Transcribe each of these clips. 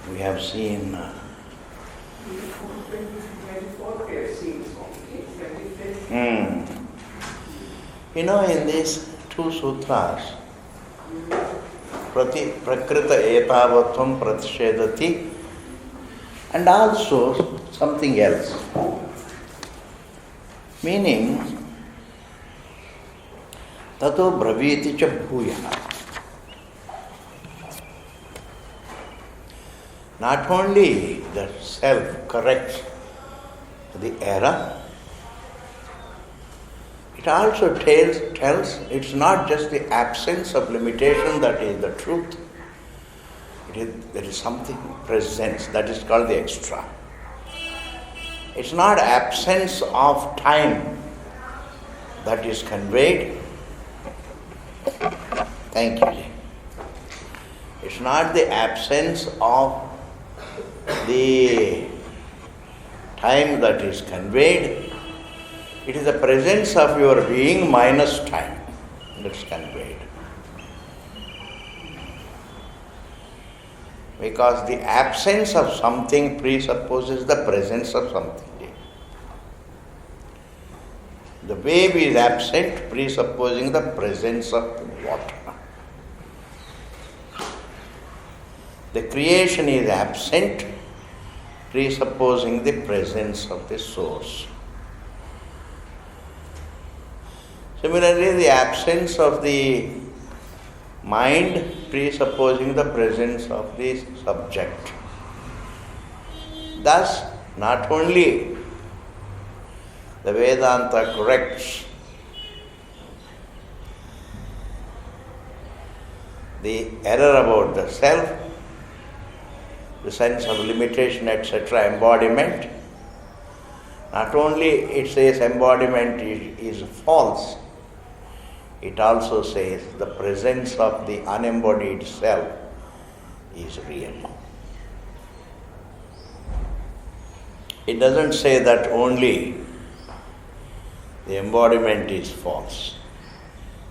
We have seen in these two sutras, Prakrita etavatvam pratishedati, and also something else. Meaning, tato braviti cha bhuya. Not only the self corrects the error, it also tells it's not just the absence of limitation that is the truth. There is something presence that is called the extra. It's not absence of time that is conveyed. Thank you. It's not the absence of the time that is conveyed. It is the presence of your being minus time that's conveyed. Because the absence of something presupposes the presence of something. The wave is absent, presupposing the presence of water. The creation is absent, presupposing the presence of the source. Similarly, the absence of the mind presupposing the presence of the subject. Thus, not only the Vedanta corrects the error about the self, the sense of limitation, etc., embodiment. Not only it says embodiment is false, it also says the presence of the unembodied self is real. It doesn't say that only the embodiment is false.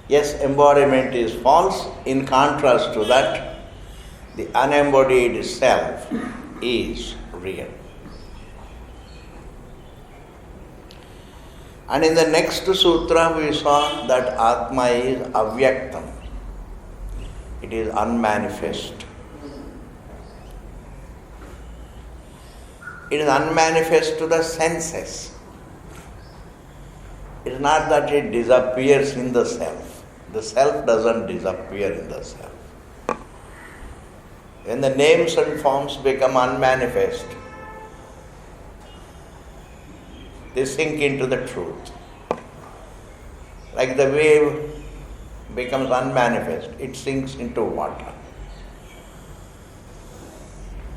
Yes, embodiment is false. In contrast to that, the unembodied self is real. And in the next sutra we saw that Atma is avyaktam. It is unmanifest. It is unmanifest to the senses. It is not that it disappears in the self. The self doesn't disappear in the self. When the names and forms become unmanifest, they sink into the truth. Like the wave becomes unmanifest, it sinks into water.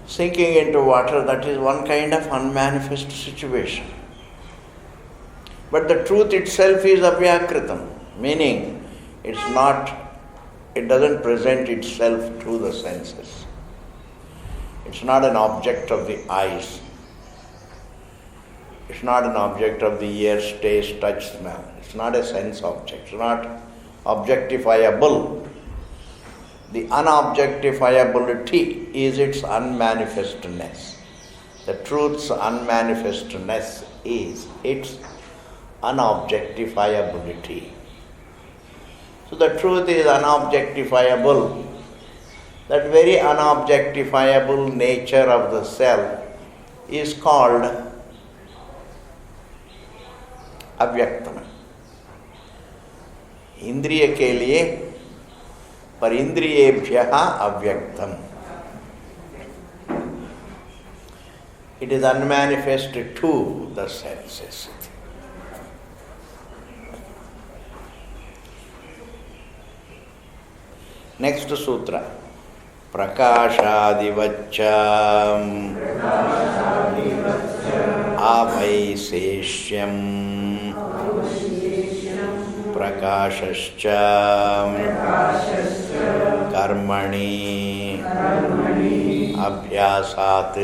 Sinking into water, that is one kind of unmanifest situation. But the truth itself is avyakritam, meaning it doesn't present itself to the senses. It's not an object of the eyes. It's not an object of the ears, taste, touch, smell. It's not a sense object. It's not objectifiable. The unobjectifiability is its unmanifestness. The truth's unmanifestness is its unobjectifiability. So the truth is unobjectifiable. That very unobjectifiable nature of the self is called अव्यक्तम. इंद्रिय के लिए पर इंद्रियेभ्यः अव्यक्तम. It is unmanifest to the senses. Next sutra. प्रकाशादिवच्च आवैशेष्यम् प्रकाशश्च कर्मणि अभ्यासात्.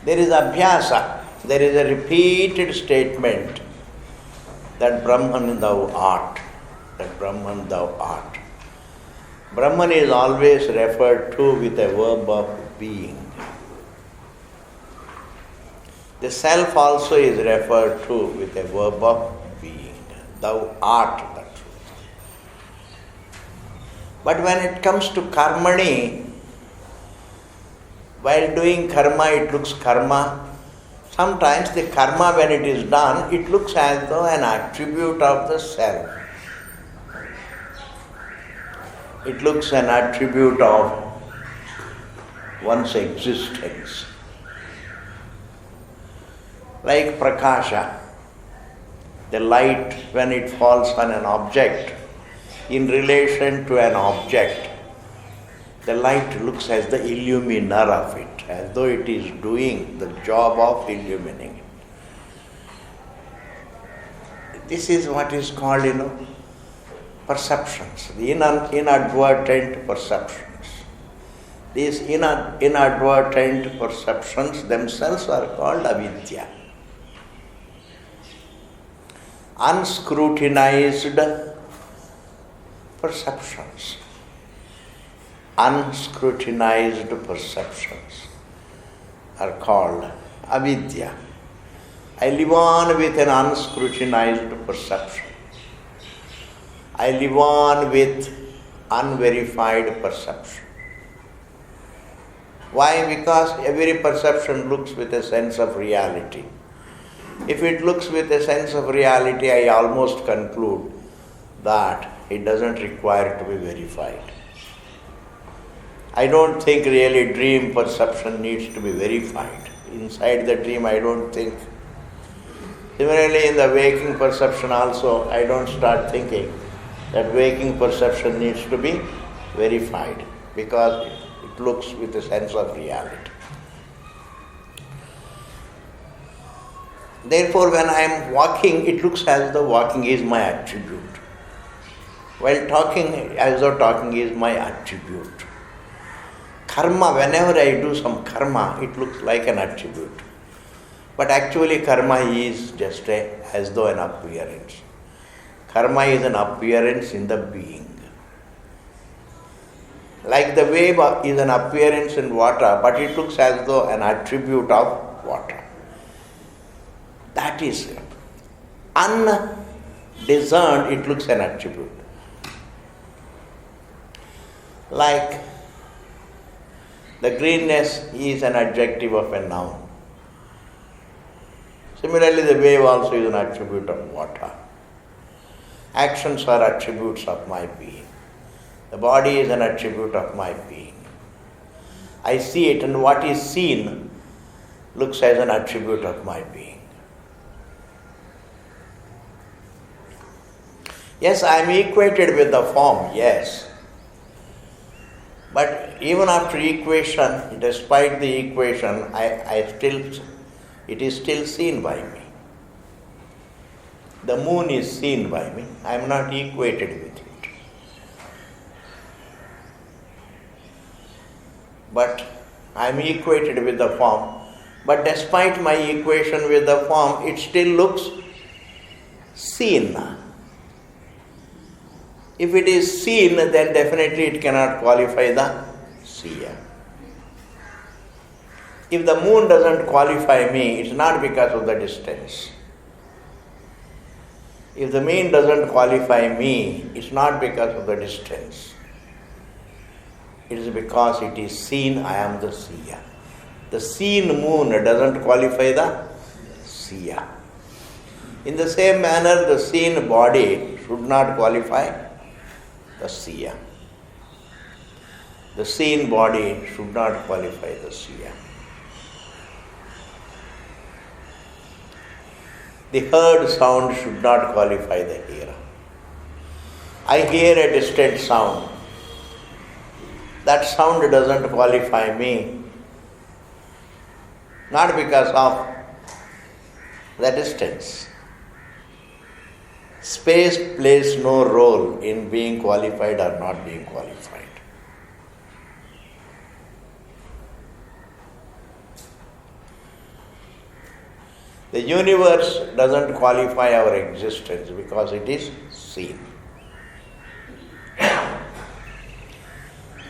There is abhyasa, there is a repeated statement that Brahman thou art, that Brahman thou art. Brahman is always referred to with a verb of being. The self also is referred to with a verb of being. Thou art the truth. But when it comes to karmani, while doing karma, it looks karma. Sometimes the karma, when it is done, it looks as though an attribute of the self. It looks an attribute of one's existence. Like prakasha, the light when it falls on an object, in relation to an object, the light looks as the illuminer of it, as though it is doing the job of illumining it. This is what is called, perceptions, the inadvertent perceptions. These inadvertent perceptions themselves are called avidya. Unscrutinized perceptions. Unscrutinized perceptions are called avidya. I live on with an unscrutinized perception. I live on with unverified perception. Why? Because every perception looks with a sense of reality. If it looks with a sense of reality, I almost conclude that it doesn't require to be verified. I don't think really dream perception needs to be verified. Inside the dream, I don't think. Similarly, in the waking perception also, I don't start thinking that waking perception needs to be verified because it looks with a sense of reality. Therefore, when I am walking, it looks as though walking is my attribute. While talking, as though talking is my attribute. Karma, whenever I do some karma, it looks like an attribute. But actually karma is just as though an appearance. Karma is an appearance in the being. Like the wave is an appearance in water, but it looks as though an attribute of water. That is it. Undiscerned, it looks an attribute. Like the greenness is an adjective of a noun. Similarly, the wave also is an attribute of water. Actions are attributes of my being. The body is an attribute of my being. I see it, and what is seen looks as an attribute of my being. Yes, I am equated with the form, yes. But even after equation, despite the equation, it is still seen by me. The moon is seen by me. I am not equated with it. But I am equated with the form. But despite my equation with the form, it still looks seen. If it is seen, then definitely it cannot qualify the seer. If the moon doesn't qualify me, it's not because of the distance. If the moon doesn't qualify me, it's not because of the distance. It is because it is seen, I am the seer. The seen moon doesn't qualify the seer. In the same manner, the seen body should not qualify the seer. The seen body should not qualify the seer. The heard sound should not qualify the hearer. I hear a distant sound. That sound doesn't qualify me, not because of the distance. Space plays no role in being qualified or not being qualified. The universe doesn't qualify our existence because it is seen.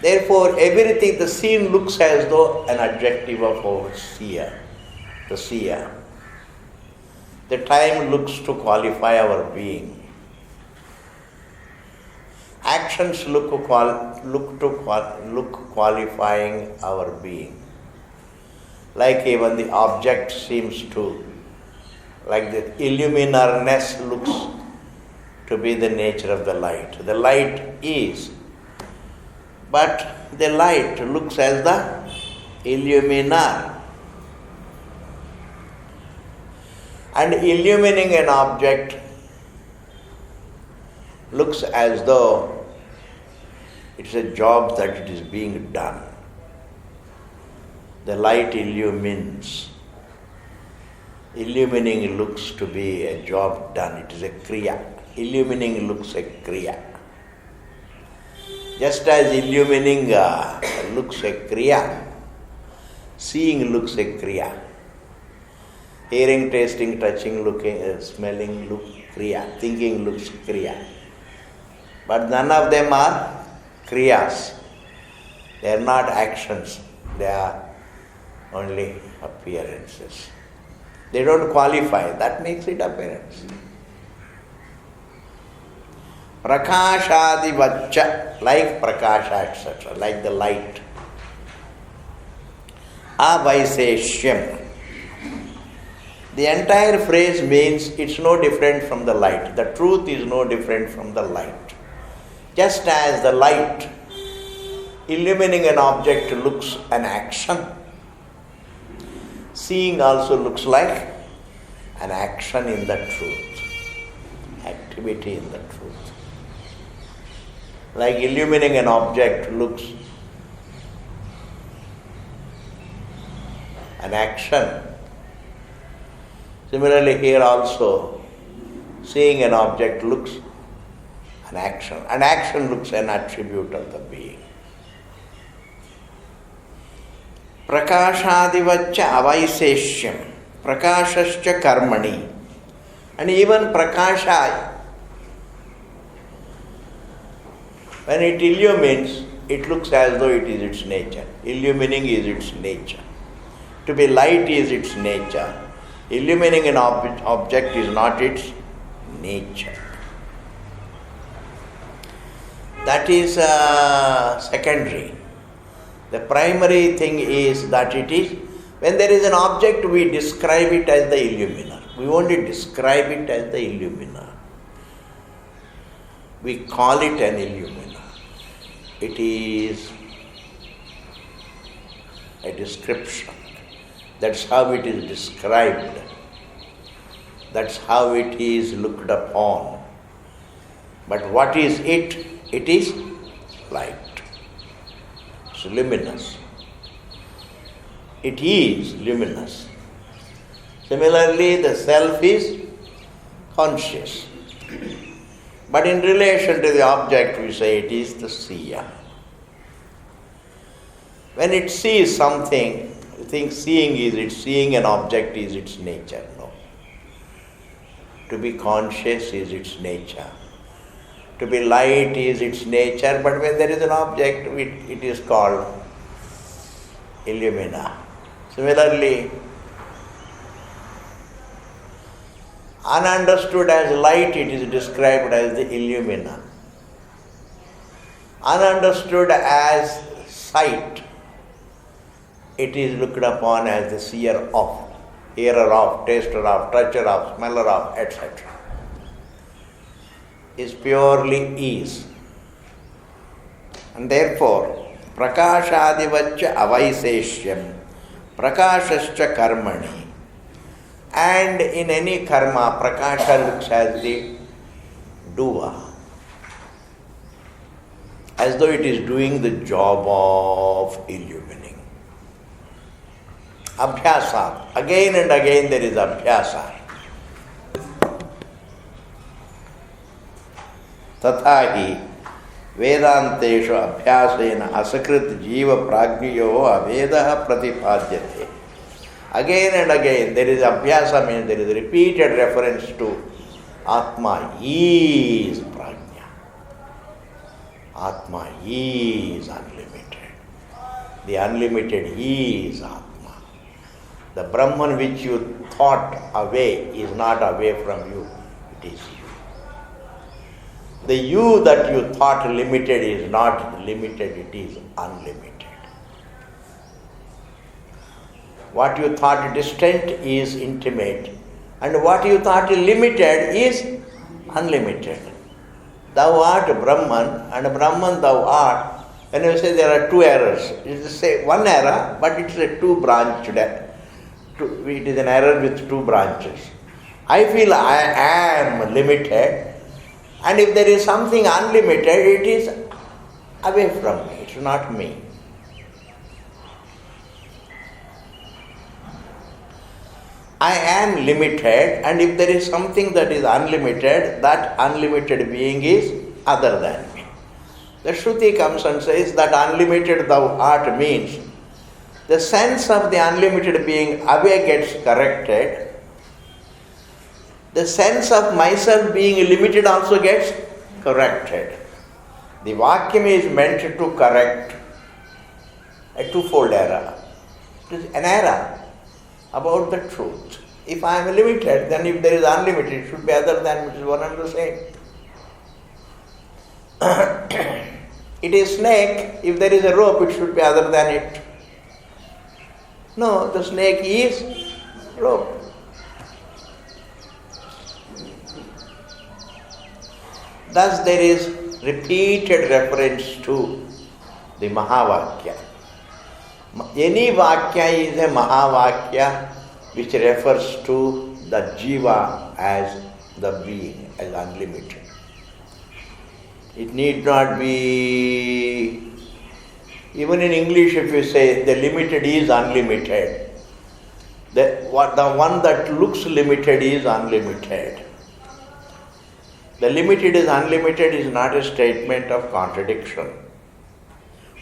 Therefore, everything, the scene looks as though an adjective of our seer, the seer. The time looks to qualify our being. Actions look qualifying our being. Like even the object seems to, like the illuminarness looks to be the nature of the light. The light is, but the light looks as the illuminar. And illumining an object looks as though it's a job that it is being done. The light illumines. Illumining looks to be a job done. It is a kriya. Illumining looks a kriya. Just as illumining looks a kriya, seeing looks a kriya. Hearing, tasting, touching, looking, smelling look kriya. Thinking looks kriya. But none of them are kriyas. They are not actions. They are only appearances. They don't qualify. That makes it appearance. Prakashadivaccha, like prakasha, etc., like the light. Avaiseshyam. The entire phrase means it's no different from the light. The truth is no different from the light. Just as the light illumining an object looks an action, seeing also looks like an action in the truth, activity in the truth. Like illumining an object looks an action. Similarly, here also, seeing an object looks an action. An action looks an attribute of the being. Prakashadivaccha avaiseshyam, prakashascha karmani. And even prakasha, when it illumines, it looks as though it is its nature. Illumining is its nature. To be light is its nature. Illumining an object is not its nature. That is secondary. The primary thing is that it is, when there is an object, we describe it as the illuminer. We only describe it as the illuminer. We call it an illuminer. It is a description. That's how it is described. That's how it is looked upon. But what is it? It is light. It's luminous. It is luminous. Similarly, the self is conscious. But in relation to the object, we say it is the seer. When it sees something, you think seeing is it, seeing an object is its nature. No. To be conscious is its nature. To be light is its nature, but when there is an object, it is called illumina. Similarly, ununderstood as light, it is described as the illumina. Ununderstood as sight, it is looked upon as the seer of, hearer of, taster of, toucher of, smeller of, etc. Is purely is. And therefore, prakashadivaccha avaiseshyam, prakashascha karmani. And in any karma, prakasha looks as the doer, as though it is doing the job of illumining. Abhyasa. Again and again there is abhyasa. Tathahi Vedanteshu abhyasena asakrit jiva prajnayo avedaha pratipadyate. Again and again there is abhyasa, means there is repeated reference to Atma is prajna. Atma is unlimited. The unlimited is Atma. The Brahman which you thought away is not away from you, it is you. The you that you thought limited is not limited, it is unlimited. What you thought distant is intimate, and what you thought limited is unlimited. Thou art Brahman, and Brahman thou art. When you say there are two errors, it is say one error, but it is a two-branched. It is an error with two branches. I feel I am limited, and if there is something unlimited, it is away from me, it is not me. I am limited, and if there is something that is unlimited, that unlimited being is other than me. The Shruti comes and says that unlimited thou art means the sense of the unlimited being away gets corrected. The sense of myself being limited also gets corrected. The Vakyam is meant to correct a twofold error. It is an error about the truth. If I am limited, then if there is unlimited, it should be other than, which is one and the same. It is snake, if there is a rope, it should be other than it. No, the snake is rope. Thus there is repeated reference to the Mahavakya. Any Vakya is a Mahavakya which refers to the Jiva as the being, as unlimited. It need not be, even in English if you say the limited is unlimited, the one that looks limited is unlimited. The limited is unlimited is not a statement of contradiction.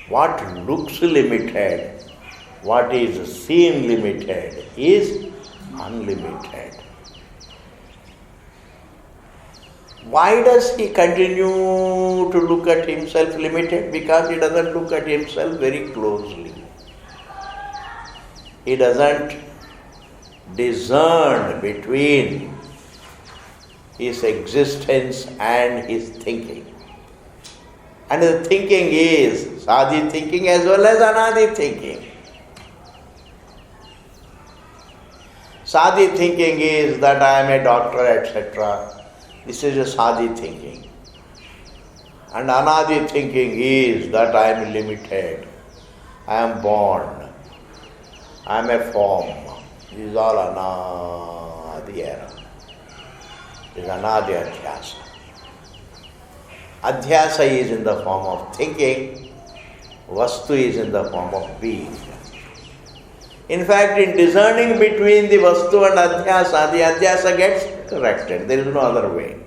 What looks limited, what is seen limited is unlimited. Why does he continue to look at himself limited? Because he doesn't look at himself very closely. He doesn't discern between his existence and his thinking. And the thinking is Sadi thinking as well as Anadi thinking. Sadi thinking is that I am a doctor, etc. This is a Sadi thinking. And Anadi thinking is that I am limited. I am born. I am a form. This is all Anadi error. This is Anadi Adhyasa. Adhyasa is in the form of thinking. Vastu is in the form of being. In fact, in discerning between the Vastu and Adhyasa, the Adhyasa gets corrected. There is no other way.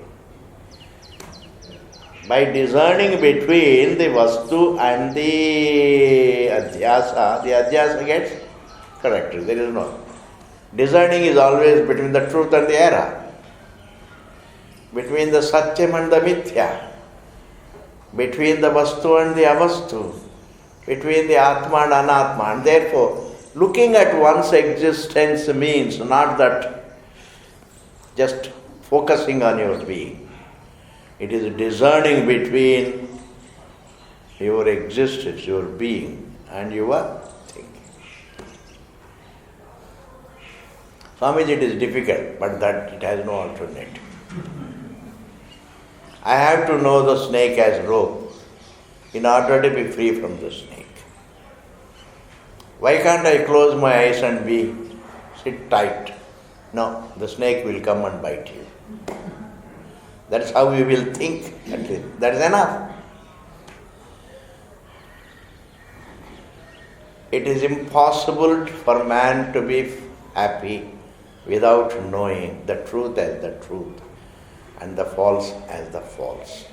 By discerning between the Vastu and the Adhyasa gets corrected. There is no. Discerning is always between the truth and the error, between the Satyam and the Mithya, between the Vastu and the Avastu, between the Atma and Anatma. And therefore, looking at one's existence means not that just focusing on your being. It is discerning between your existence, your being, and your thinking. Swamiji, it is difficult, but that it has no alternative. I have to know the snake as rope in order to be free from the snake. Why can't I close my eyes and sit tight? No, the snake will come and bite you. That's how you will think. That is enough. It is impossible for man to be happy without knowing the truth as the truth and the false as the false.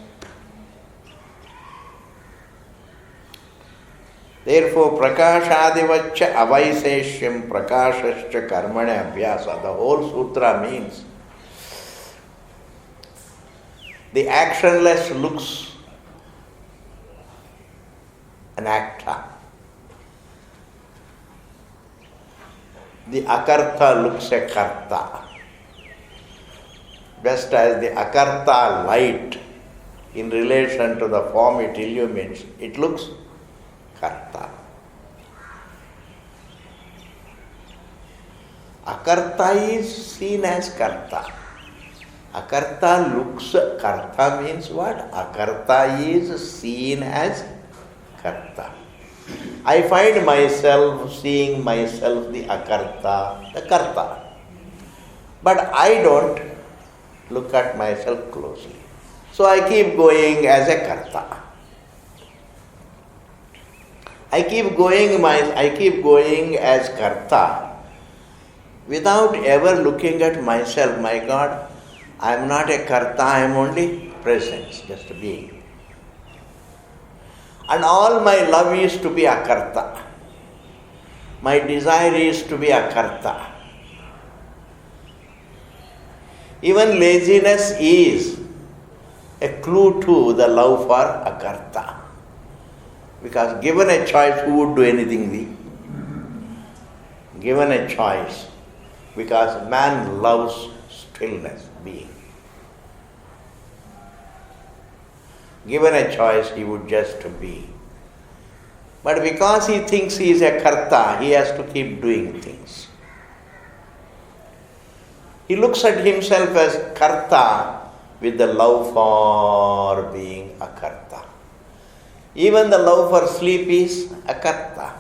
Therefore, prakashadivaccha avaiseshyam prakashascha karmane abhyasa. The whole sutra means the actionless looks an actor. The akarta looks a karta. Just as the akarta light in relation to the form it illumines, it looks karta. Akarta is seen as karta. Akarta looks, karta means what? Akarta is seen as karta. I find myself seeing myself the akarta, the karta. But I don't look at myself closely. So I keep going as a karta. I keep going as karta without ever looking at myself. My God, I am not a karta, I am only presence, just a being. And all my love is to be akarta. My desire is to be akarta. Even laziness is a clue to the love for akarta. Because given a choice, who would do anything? Given a choice, because man loves stillness, being. Given a choice, he would just be. But because he thinks he is a karta, he has to keep doing things. He looks at himself as karta with the love for being a karta. Even the love for sleep is a karta.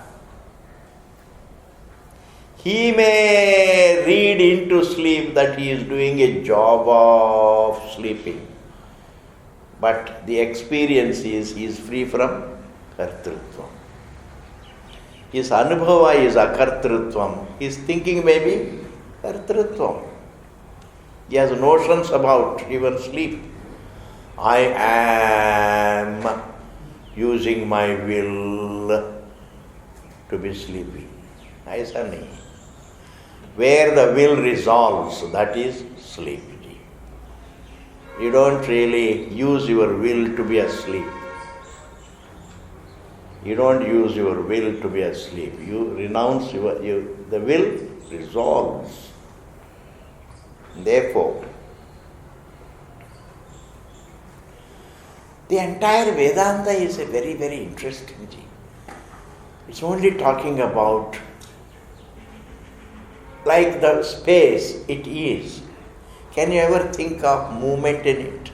He may read into sleep that he is doing a job of sleeping, but the experience is he is free from kartrutvam. His anubhava is akartrutvam. His thinking may be kartrutvam. He has notions about even sleep. I am using my will to be sleepy. Aisa nahi. Where the will resolves, that is sleep. You don't really use your will to be asleep. You don't use your will to be asleep. You renounce the will resolves. Therefore, the entire Vedanta is a very, very interesting thing. It's only talking about like the space it is. Can you ever think of movement in it?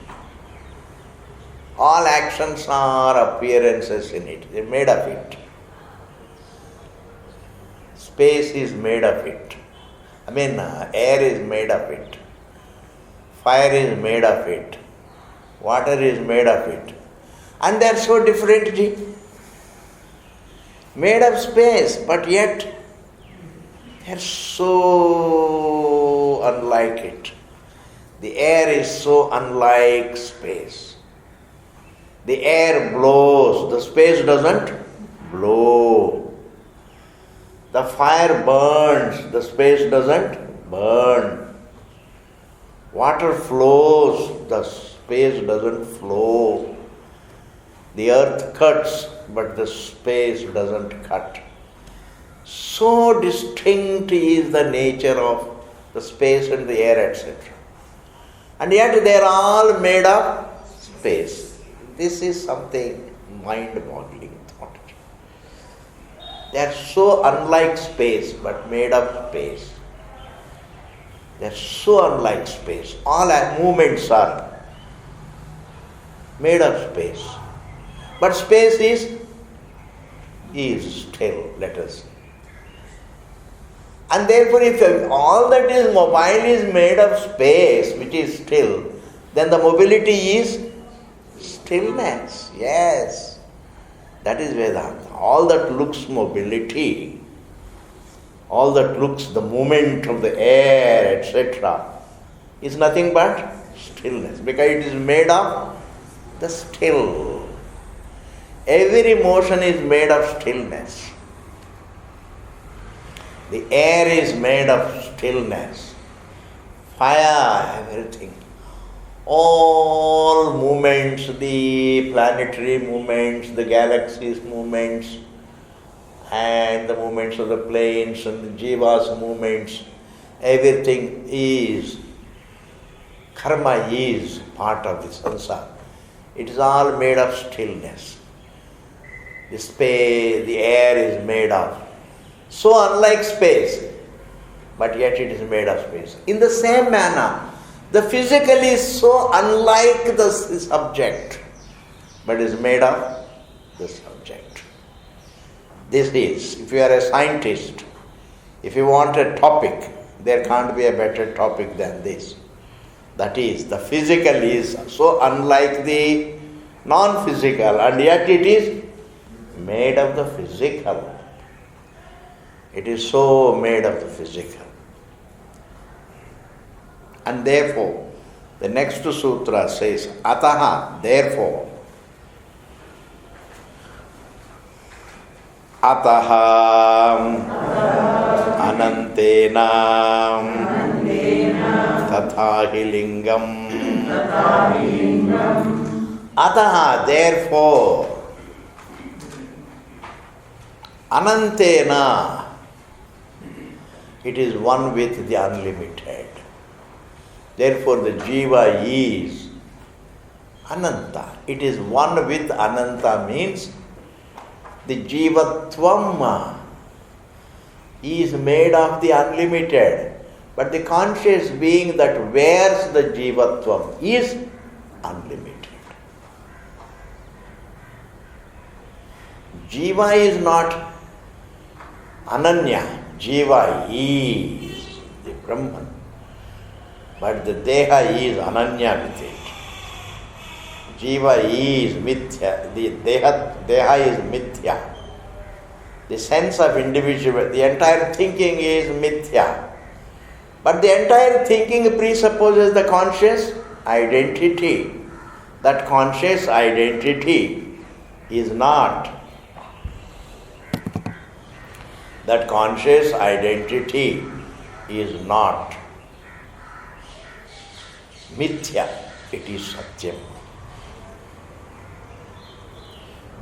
All actions are appearances in it. They're made of it. Space is made of it. Air is made of it. Fire is made of it. Water is made of it. And they are so differently made of space, but yet they are so unlike it. The air is so unlike space. The air blows, the space doesn't blow. The fire burns, the space doesn't burn. Water flows, the space doesn't flow. The earth cuts, but the space doesn't cut. So distinct is the nature of the space and the air, etc. And yet they are all made of space. This is something mind-boggling thought. They are so unlike space, but made of space. They are so unlike space. All our movements are made of space. But space is still, let us say. And therefore, if all that is mobile is made of space, which is still, then the mobility is stillness. Yes. That is Vedanta. All that looks mobility, all that looks the movement of the air, etc., is nothing but stillness, because it is made of the still. Every motion is made of stillness. The air is made of stillness. Fire, everything. All movements, the planetary movements, the galaxies movements, and the movements of the planes and the jivas movements, everything is, karma is part of the samsara. It is all made of stillness. The space, the air is made of, so unlike space, but yet it is made of space. In the same manner, the physical is so unlike the subject, but is made of the subject. This is, if you are a scientist, if you want a topic, there can't be a better topic than this. That is, the physical is so unlike the non-physical, and yet it is made of the physical. It is so made of the physical. And therefore, the next sutra says, Ataha, therefore, Ataha Anantena Tathahi Lingam. Ataha, therefore, Anantena, it is one with the unlimited. Therefore, the jiva is ananta. It is one with ananta, means the jivatvam is made of the unlimited, but the conscious being that wears the jivatvam is unlimited. Jiva is not ananya. Jiva is the Brahman. But the Deha is Ananya with it. Jiva is Mithya. The Deha is Mithya. The sense of individual, the entire thinking is Mithya. But the entire thinking presupposes the conscious identity. That conscious identity is not. That conscious identity is not Mithya, it is Satyam.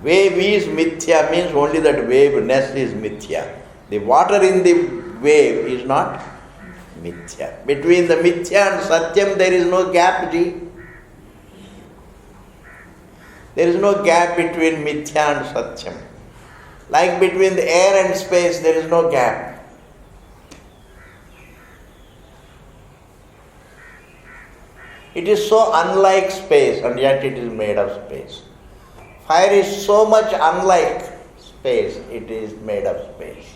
Wave is Mithya means only that waveness is Mithya. The water in the wave is not Mithya. Between the Mithya and Satyam there is no gap, Ji. There is no gap between Mithya and Satyam. Like between the air and space there is no gap. It is so unlike space, and yet it is made of space. Fire is so much unlike space, it is made of space.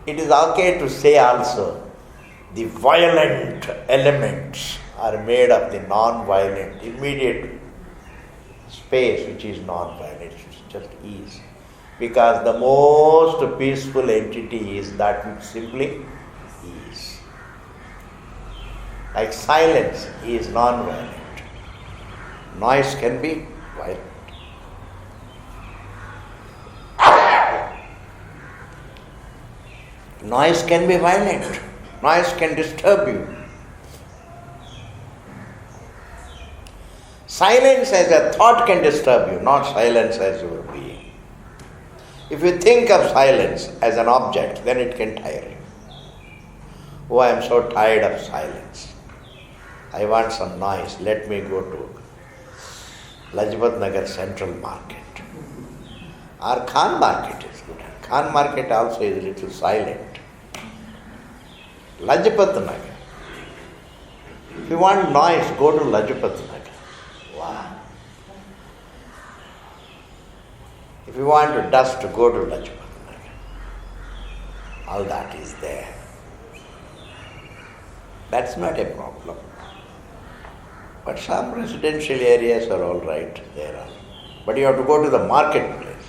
It is okay to say also, the violent elements are made of the non-violent, immediate space which is non-violent, it just is. Because the most peaceful entity is that which simply is. Like silence is non-violent. Noise can be violent. Noise can be violent. Noise can disturb you. Silence as a thought can disturb you, not silence as your being. If you think of silence as an object, then it can tire you. Oh, I am so tired of silence. I want some noise. Let me go to Lajpat Nagar Central Market. Or Khan Market is good. Khan Market also is a little silent. Lajpat Nagar. If you want noise, go to Lajpat Nagar. Wow. If you want dust, go to Lajpat Nagar. All that is there. That's not a problem. But some residential areas are all right, there are. But you have to go to the marketplace.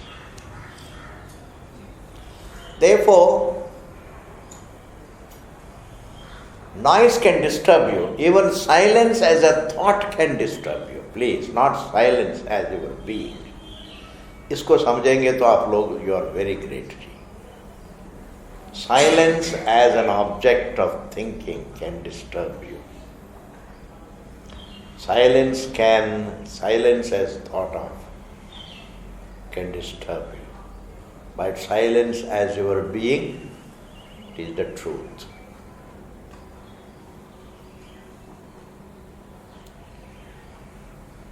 Therefore, noise can disturb you. Even silence as a thought can disturb you. Please, not silence as your being. इसको समझेंगे तो आप लोग, you are very great. Silence as an object of thinking can disturb you. Silence as thought of, can disturb you. But silence as your being is the truth.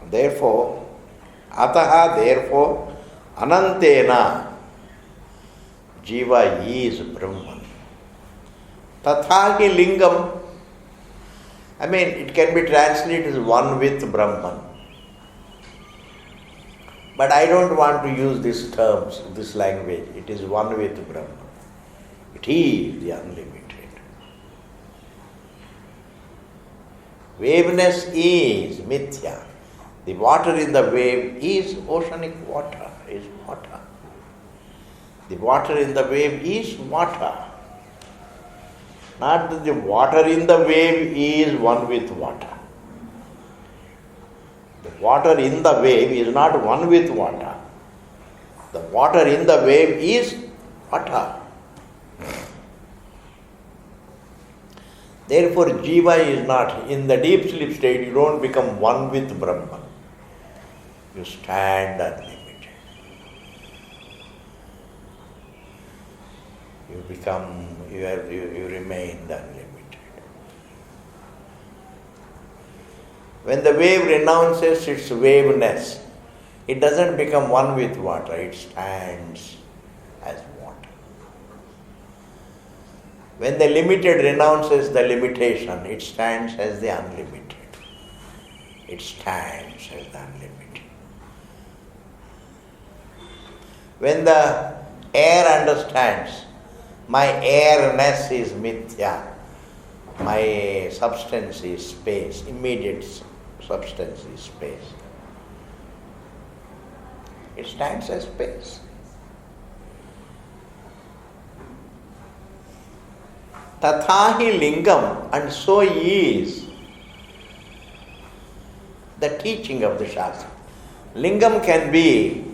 Therefore, anantena, jiva is Brahman. Tathahi lingam, it can be translated as one with Brahman. But I don't want to use these terms, this language. It is one with Brahman. It is the unlimited. Waveness is mithya. The water in the wave is oceanic water, is water. The water in the wave is water. Not that the water in the wave is one with water. The water in the wave is not one with water. The water in the wave is water. Therefore, jiva is not, in the deep sleep state, you don't become one with Brahman. You stand unlimited. You remain unlimited. When the wave renounces its waveness, it doesn't become one with water, it stands as water. When the limited renounces the limitation, it stands as the unlimited. It stands as the unlimited. When the air understands, my airness is mithya, my substance is space, immediate substance is space. It stands as space. Tathahi lingam, and so is the teaching of the Shastra. Lingam can be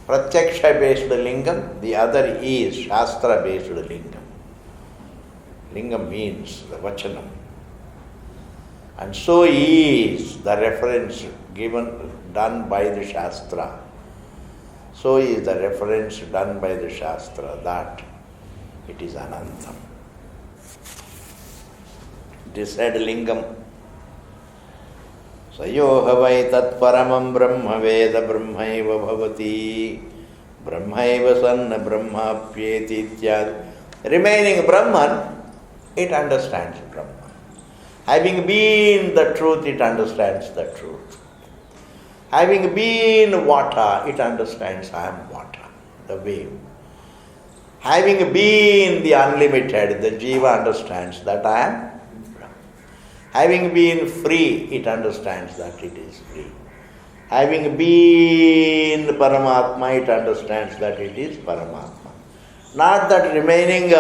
Pratyaksha based lingam, the other is Shastra based lingam. Lingam means the Vachanam. And so is the reference done by the Shastra. So is the reference done by the Shastra that it is Anantam. It is said lingam. Sayoha vai tat paramam brahma veda brahmaiva bhavati brahmaiva sanna brahmapyeti ityad. Remaining Brahman, it understands Brahman. Having been the truth, it understands the truth. Having been water, it understands I am water, the wave. Having been the unlimited, the jiva understands that I am. Having been free, it understands that it is free. Having been Paramatma, it understands that it is Paramatma. Not that remaining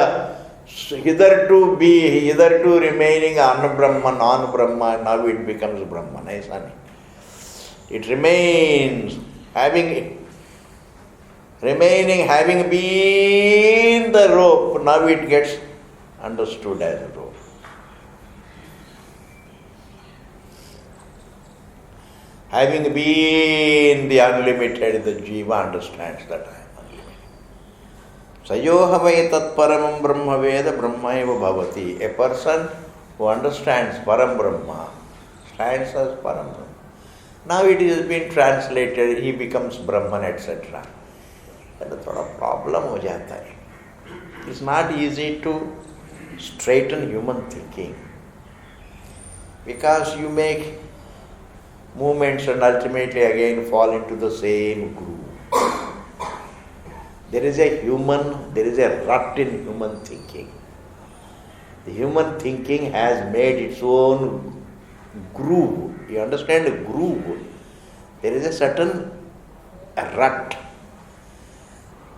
hitherto remaining non-Brahman, now it becomes Brahman. It remains, having been the rope, now it gets understood as a rope. Having been the unlimited, the jiva understands that I am unlimited. Sayoha vai tat paramam brahma veda brahmaiva bhavati. A person who understands Param Brahma stands as Param Brahma. Now it has been translated, he becomes Brahman, etc. That is a problem ho jata hai. It's not easy to straighten human thinking. Because you make movements and ultimately again fall into the same groove. There is a rut in human thinking. The human thinking has made its own groove. You understand a groove? There is a certain rut.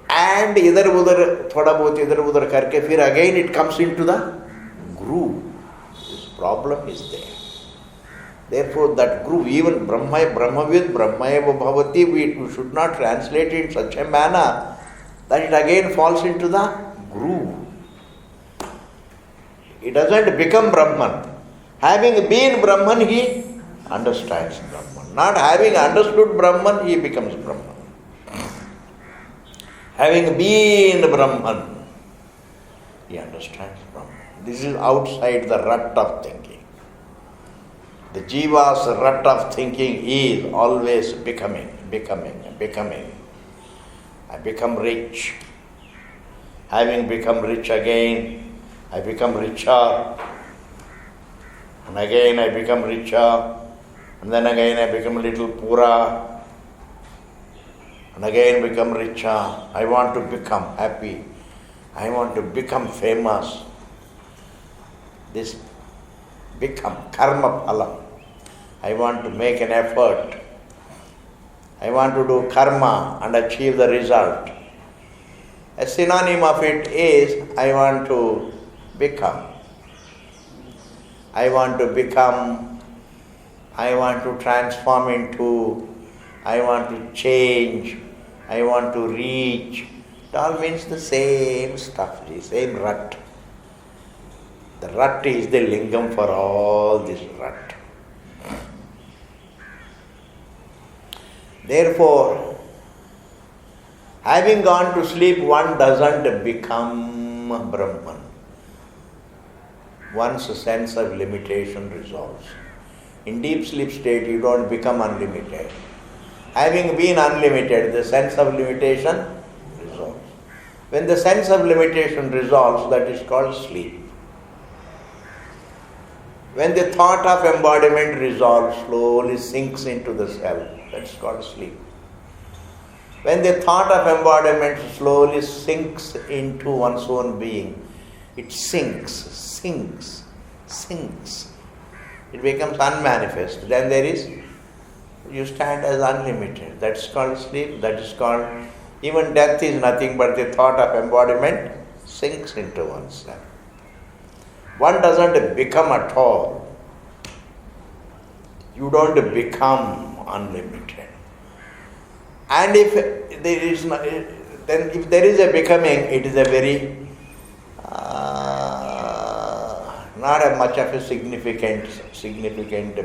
And idhar udhar, thoda bahut idhar udhar karke, fir again it comes into the groove. This problem is there. Therefore, that groove, even Brahmavid, Brahmayeva Bhavati, we should not translate it in such a manner that it again falls into the grew. He doesn't become Brahman. Having been Brahman, he understands Brahman. Not having understood Brahman, he becomes Brahman. Having been Brahman, he understands Brahman. This is outside the rut of thinking. The jiva's rut of thinking is always becoming. I become rich. Having become rich again, I become richer. And again I become richer. And then again I become a little poorer. And again become richer. I want to become happy. I want to become famous. This become karma phala. I want to make an effort. I want to do karma and achieve the result. A synonym of it is I want to become. I want to become. I want to transform into. I want to change. I want to reach. It all means the same stuff, the same rut. The rut is the lingam for all this rut. Therefore, having gone to sleep, one doesn't become Brahman. One's sense of limitation resolves. In deep sleep state, you don't become unlimited. Having been unlimited, the sense of limitation resolves. When the sense of limitation resolves, that is called sleep. When the thought of embodiment resolves, slowly sinks into the self, that's called sleep. When the thought of embodiment slowly sinks into one's own being, it sinks. It becomes unmanifest. Then you stand as unlimited. That's called sleep. That is called, even death is nothing but the thought of embodiment sinks into oneself. One doesn't become at all. You don't become unlimited. And if there is a becoming, it is a very not a much of a significant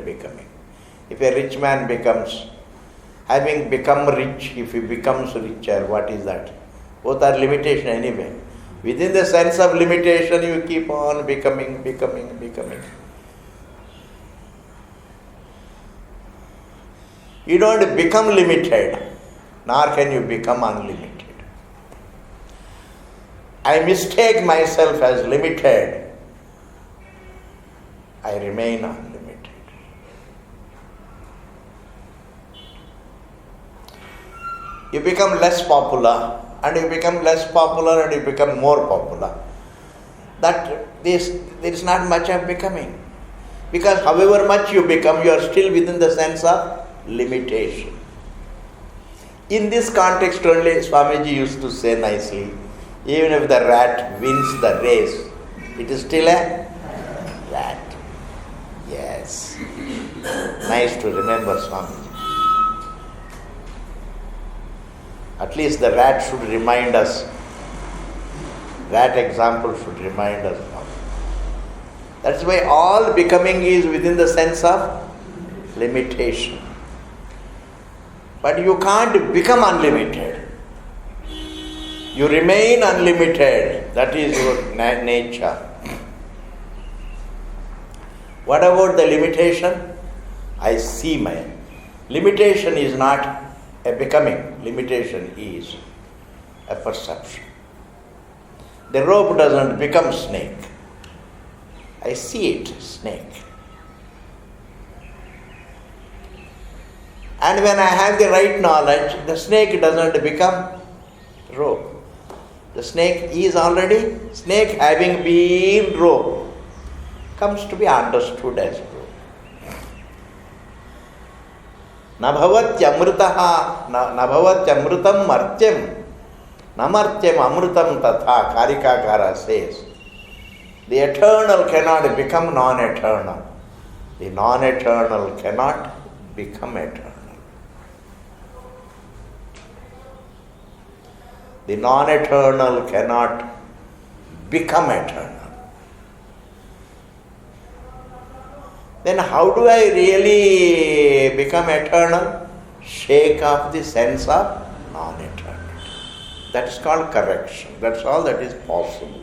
becoming. If a rich man becomes, having become rich, if he becomes richer, what is that? Both are limitation anyway. Within the sense of limitation, you keep on becoming. You don't become limited, nor can you become unlimited. I mistake myself as limited. I remain unlimited. You become less popular, and you become less popular, and you become more popular. There is not much of becoming. Because however much you become, you are still within the sense of limitation. In this context only, Swamiji used to say nicely, even if the rat wins the race, it is still a rat. Yes. Nice to remember Swamiji. At least the rat should remind us. That example should remind us. That's why all becoming is within the sense of limitation. But you can't become unlimited. You remain unlimited. That is your nature. What about the limitation? I see my limitation is not a becoming. Limitation is a perception. The rope doesn't become snake. I see it, snake. And when I have the right knowledge, the snake doesn't become rope. The snake is already snake, having been rope, comes to be understood as rope. Nabhavatyamrutam martyam, namartyam amrutam tatha, Karikakara says. The eternal cannot become non-eternal. The non-eternal cannot become eternal. The non-eternal cannot become eternal. Then how do I really become eternal? Shake off the sense of non-eternity. That's called correction. That's all that is possible.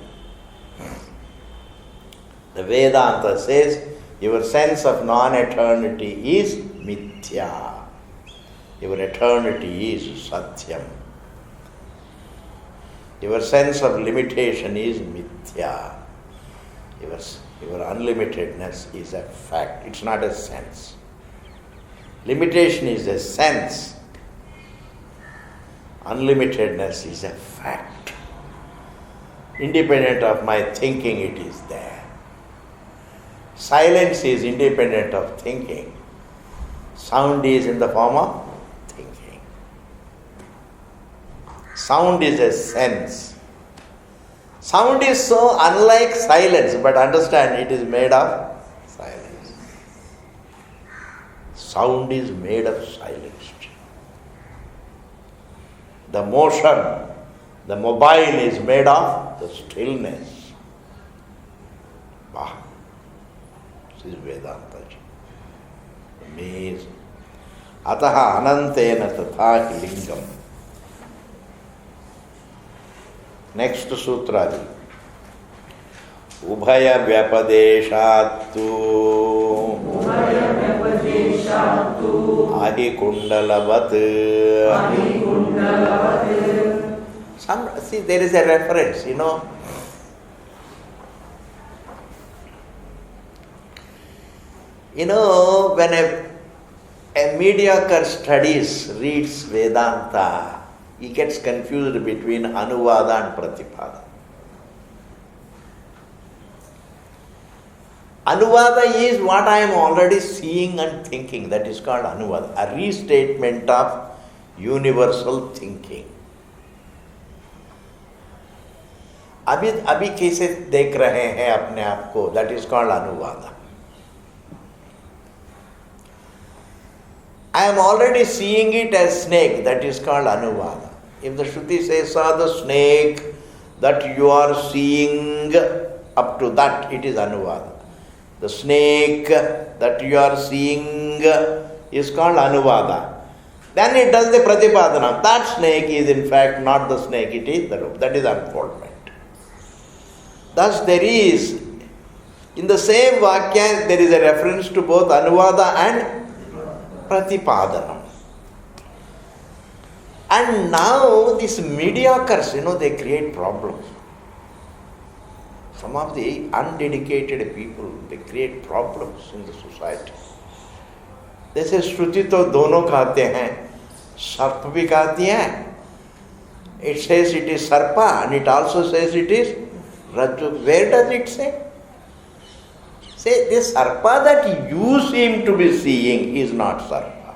The Vedanta says your sense of non-eternity is mithya. Your eternity is satyam. Your sense of limitation is mithya. Your unlimitedness is a fact. It's not a sense. Limitation is a sense. Unlimitedness is a fact. Independent of my thinking, it is there. Silence is independent of thinking. Sound is in the form of thinking. Sound is a sense. Sound is so unlike silence, but understand it is made of silence. Sound is made of silence. The motion, the mobile is made of the stillness. Wow. This is Vedanta. Amazing. Ataha anantena tatha lingam. Next sutra. Ubhaya vyapadeshattu adi kundalavat. See, there is a reference, when a mediocre reads Vedanta, he gets confused between Anuvada and Pratipada. Anuvada is what I am already seeing and thinking. That is called Anuvada, a restatement of universal thinking. अभी कैसे देख रहे हैं अपने आप को, that is called Anuvada. I am already seeing it as snake, that is called Anuvada. If the Shruti says, saw the snake that you are seeing, up to that it is Anuvada. The snake that you are seeing is called Anuvada. Then it does the Pratipadana. That snake is in fact not the snake, it is the rope. That is unfoldment. Thus there is, in the same Vakya, there is a reference to both Anuvada and Pratipadanam. And now these mediocres, they create problems. Some of the undedicated people, they create problems in the society. They say, Shruti to dono kahte hain, sarpa bhi kahti hai. It says it is sarpa and it also says it is rajju. Where does it say? Say, this sarpa that you seem to be seeing is not sarpa.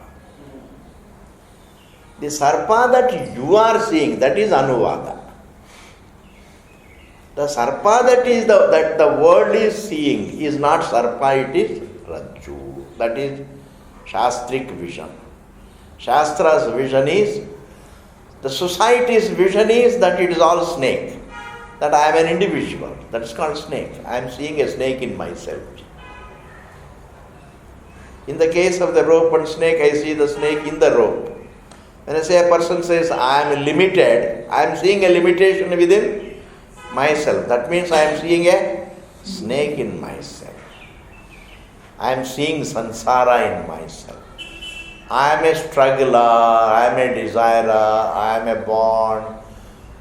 The sarpa that you are seeing, that is Anuvada. The sarpa that the world is seeing is not sarpa, it is rajju. That is Shastric vision. Shastra's vision is, the society's vision is that it is all snake. That I am an individual. That is called snake. I am seeing a snake in myself. In the case of the rope and snake, I see the snake in the rope. When I say a person says, I am limited, I am seeing a limitation within myself. That means I am seeing a snake in myself. I am seeing samsara in myself. I am a struggler, I am a desirer, I am a born,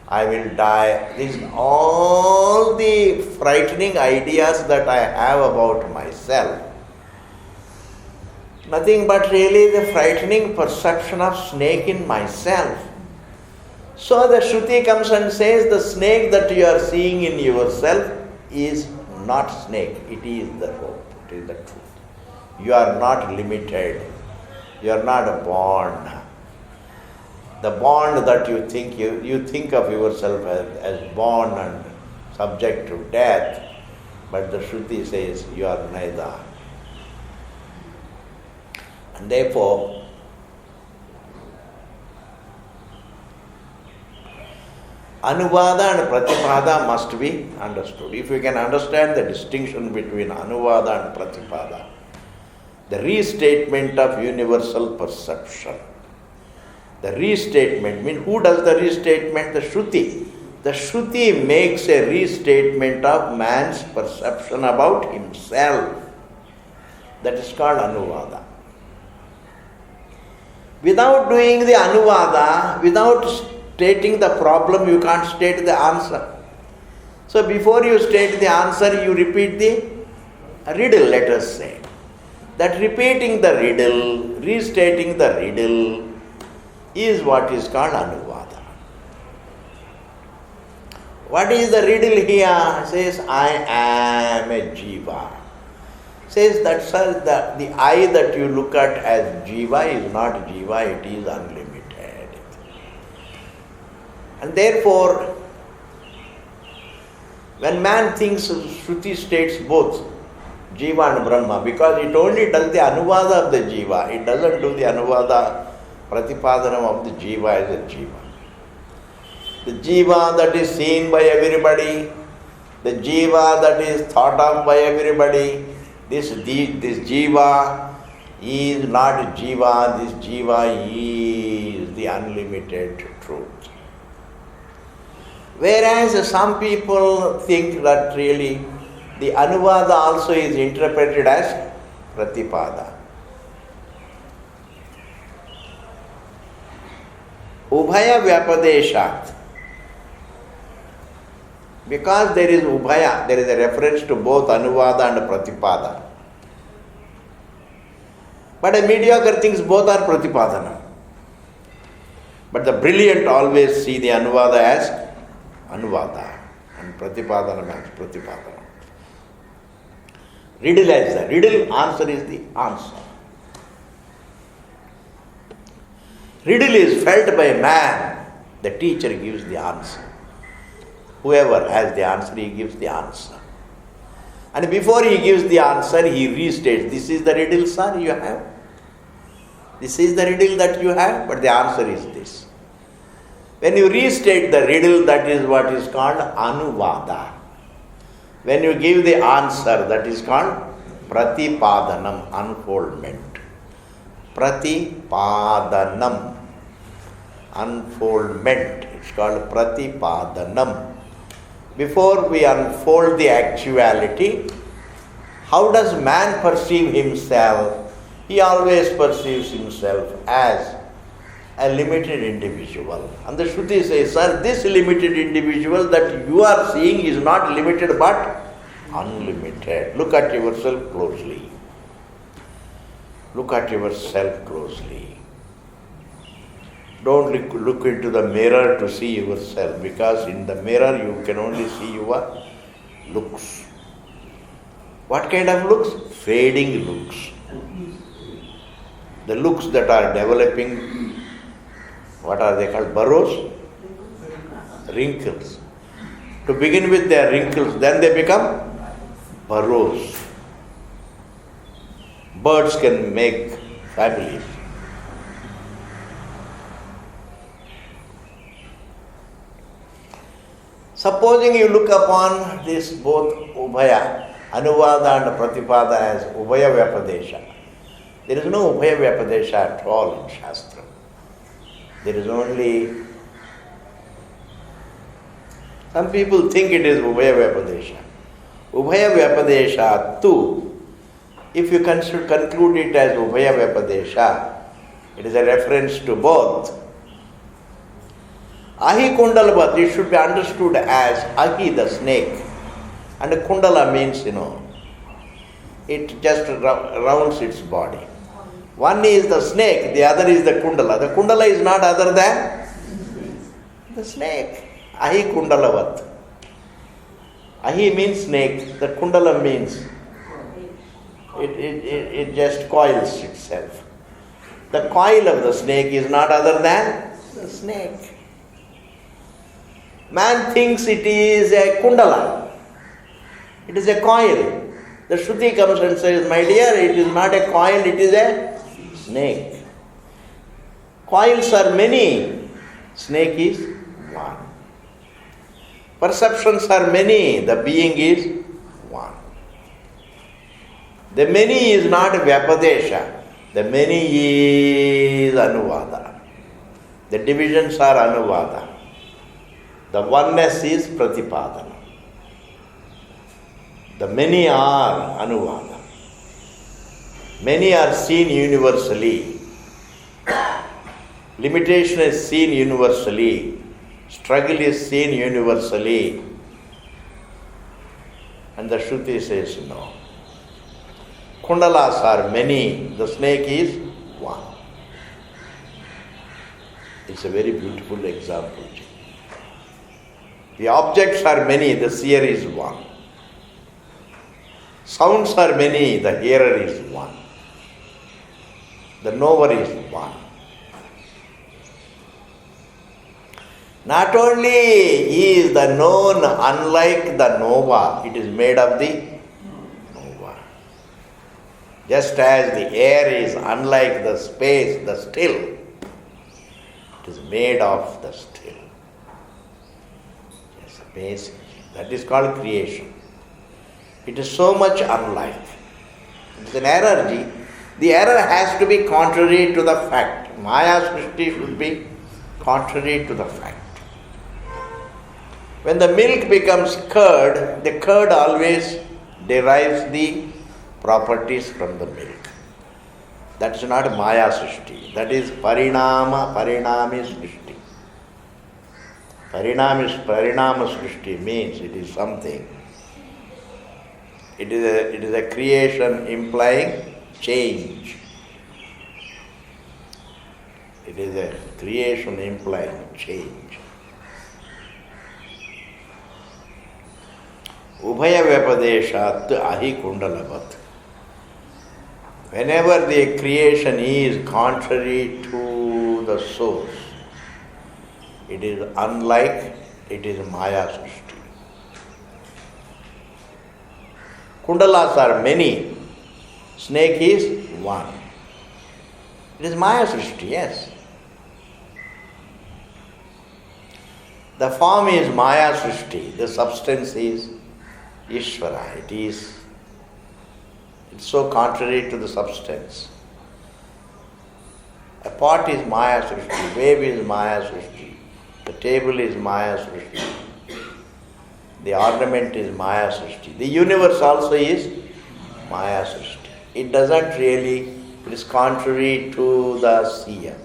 I will die. These are all the frightening ideas that I have about myself. Nothing but really the frightening perception of snake in myself. So the Shruti comes and says the snake that you are seeing in yourself is not snake, it is the rope, it is the truth. You are not limited, you are not a bond. The bond that you think of yourself as born and subject to death, but the Shruti says you are neither. And therefore, Anuvada and Pratipada must be understood. If you can understand the distinction between Anuvada and Pratipada, the restatement of universal perception. The restatement means, who does the restatement? The Shruti. The Shruti makes a restatement of man's perception about himself. That is called Anuvada. Without doing the Anuvada, without stating the problem, you can't state the answer. So before you state the answer, you repeat the riddle, let us say. That repeating the riddle, restating the riddle, is what is called Anuvada. What is the riddle here? It says, I am a Jiva. It says that the I that you look at as Jiva is not Jiva, it is unlimited. And therefore, when man thinks, Shruti states both Jiva and Brahma, because it only does the Anuvada of the Jiva, it doesn't do the Anuvada, Pratipadanam of the Jiva as a Jiva. The Jiva that is seen by everybody, the Jiva that is thought of by everybody, this Jiva is not Jiva, this Jiva is the unlimited truth. Whereas some people think that really the Anuvada also is interpreted as Pratipada. Ubhaya Vyapadeshat. Because there is Ubhaya, there is a reference to both Anuvada and Pratipada. But a mediocre thinks both are Pratipadana. But the brilliant always see the Anuvada as Anuvada and Pratipadana as Pratipadana. Riddle as the riddle, answer is the answer. Riddle is felt by a man, the teacher gives the answer. Whoever has the answer, he gives the answer. And before he gives the answer, he restates, this is the riddle, sir, you have. This is the riddle that you have, but the answer is this. When you restate the riddle, that is what is called Anuvada. When you give the answer, that is called Pratipadanam, unfoldment. Pratipadanam, unfoldment. It's called Pratipadanam. Before we unfold the actuality, how does man perceive himself? He always perceives himself as a limited individual. And the Shruti says, sir, this limited individual that you are seeing is not limited but unlimited. Look at yourself closely. Look at yourself closely. Don't look into the mirror to see yourself, because in the mirror you can only see your looks. What kind of looks? Fading looks. The looks that are developing, what are they called? Burrows? Wrinkles. To begin with, they are wrinkles, then they become burrows. Birds can make families. Supposing you look upon this both Ubhaya, Anuvada and Pratipada as Ubhaya Vyapadesha. There is no Ubhaya Vyapadesha at all in Shastra. There is only, some people think it is Ubhaya Vyapadesha. Ubhaya Vyapadesha too, if you conclude it as Ubhaya Vyapadesha, it is a reference to both. Ahi Kundalavat, it should be understood as Ahi the snake. And Kundala means, it just rounds its body. One is the snake, the other is the Kundala. The Kundala is not other than the snake. Ahi Kundalavat. Ahi means snake, the Kundala means it just coils itself. The coil of the snake is not other than the snake. Man thinks it is a Kundala. It is a coil. The Shruti comes and says, my dear, it is not a coil, it is a snake. Coils are many. Snake is one. Perceptions are many, the being is one. The many is not Vyapadesha, the many is Anuvada. The divisions are Anuvada. The oneness is Pratipadana. The many are Anuvada. Many are seen universally. Limitation is seen universally. Struggle is seen universally. And the Shruti says no. Kundalas are many, the snake is one. It's a very beautiful example. The objects are many, the seer is one. Sounds are many, the hearer is one. The knower is one. Not only is the known unlike the knower, it is made of the knower. Just as the air is unlike the space, the still, it is made of the still. It's amazing. That is called creation. It is so much unlike. It is an error. The error has to be contrary to the fact. Maya Srishti should be contrary to the fact. When the milk becomes curd, the curd always derives the properties from the milk. That is not Maya Srishti. That is Parinami Srishti. Parinama Srishti means it is something. It is a creation implying change. It is a creation implying change. Ubhaya Vyapadeshat ahi kundalavat. Whenever the creation is contrary to the source, it is unlike, it is Maya Srishti. Kundalas are many, snake is one. It is Maya Srishti, yes. The form is Maya Srishti, the substance is Ishvara. It's so contrary to the substance. A pot is Maya Srishti, wave is Maya Srishti, the table is Maya Srishti, the ornament is Maya Srishti, the universe also is Maya Srishti. It doesn't really, it is contrary to the seer,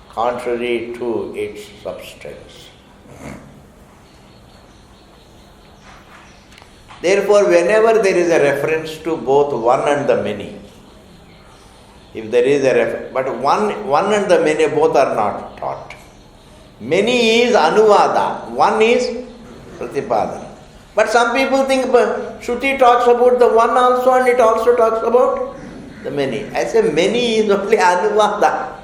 contrary to its substance. Therefore, whenever there is a reference to both one and the many, if there is a reference, but one and the many both are not taught. Many is Anuvada, one is Pratipadana. But some people think Shruti talks about the one also and it also talks about the many. I say many is only Anuvada.